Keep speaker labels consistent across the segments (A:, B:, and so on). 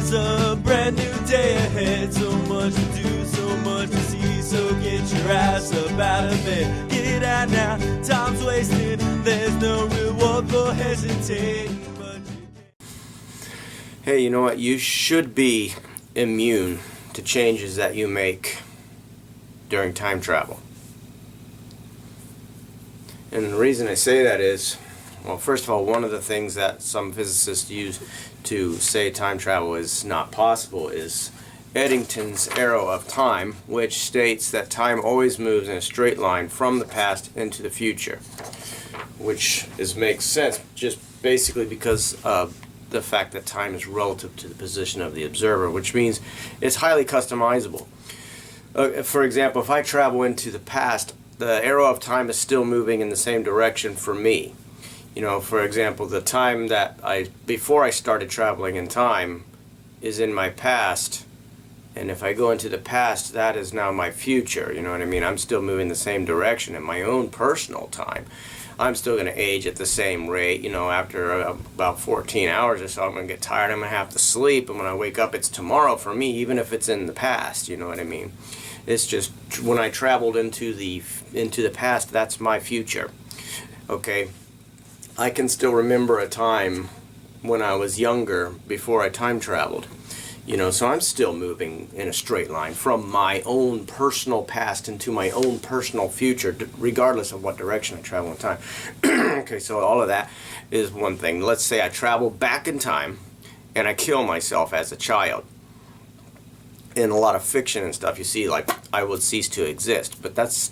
A: There's a brand new day ahead, so much to do, so much to see, so get your ass up out of bed. Get out now, time's wasted, there's no reward for hesitating.
B: Hey, you know what? You should be immune to changes that you make during time travel. And the reason I say that is, well, first of all, one of the things that some physicists use to say time travel is not possible is Eddington's arrow of time, which states that time always moves in a straight line from the past into the future, which makes sense just basically because of the fact that time is relative to the position of the observer, which means it's highly customizable. For example, if I travel into the past, the arrow of time is still moving in the same direction for me. You know, for example, the time that before I started traveling in time is in my past, and if I go into the past, that is now my future. You know what I mean? I'm still moving the same direction in my own personal time. I'm still going to age at the same rate. You know, after about 14 hours or so, I'm going to get tired. I'm going to have to sleep, and when I wake up, it's tomorrow for me, even if it's in the past. You know what I mean? It's just when I traveled into the past, that's my future. Okay, I can still remember a time when I was younger before I time traveled. You know, so I'm still moving in a straight line from my own personal past into my own personal future, regardless of what direction I travel in time. Okay, so all of that is one thing. Let's say I travel back in time and I kill myself as a child. In a lot of fiction and stuff, you see, like, I would cease to exist, but that's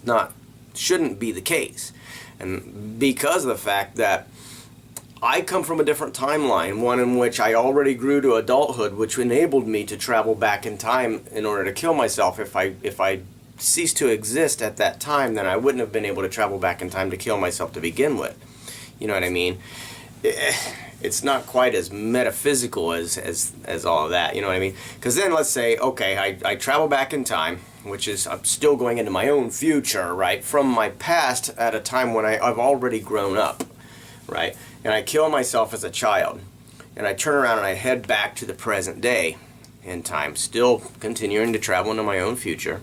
B: shouldn't be the case. And because of the fact that I come from a different timeline, one in which I already grew to adulthood, which enabled me to travel back in time in order to kill myself. If I ceased to exist at that time, then I wouldn't have been able to travel back in time to kill myself to begin with. You know what I mean? It's not quite as metaphysical as all of that, you know what I mean? Because then let's say, okay, I travel back in time, which is I'm still going into my own future, right, from my past at a time when I've already grown up, right? And I kill myself as a child, and I turn around and I head back to the present day in time, still continuing to travel into my own future.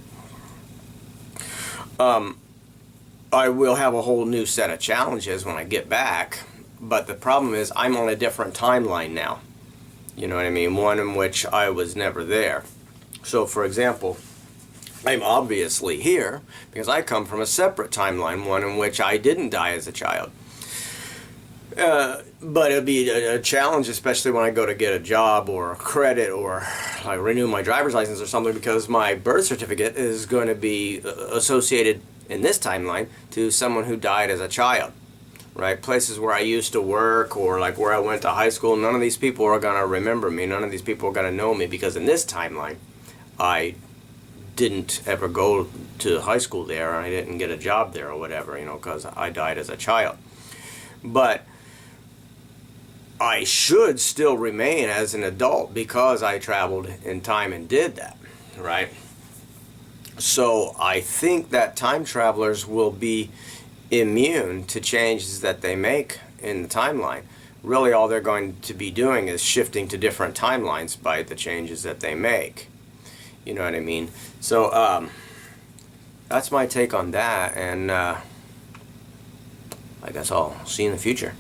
B: I will have a whole new set of challenges when I get back, but the problem is I'm on a different timeline now. You know what I mean? One in which I was never there. So, for example, I'm obviously here because I come from a separate timeline, one in which I didn't die as a child. But it'll be a challenge, especially when I go to get a job or a credit or I renew my driver's license or something, because my birth certificate is going to be associated in this timeline to someone who died as a child, right? Places where I used to work or like where I went to high school, none of these people are going to remember me. None of these people are going to know me because in this timeline, I didn't ever go to high school there, or I didn't get a job there or whatever, you know, because I died as a child. But I should still remain as an adult because I traveled in time and did that, right? So I think that time travelers will be immune to changes that they make in the timeline. Really all they're going to be doing is shifting to different timelines by the changes that they make. You know what I mean? So that's my take on that, and I guess I'll see you in the future.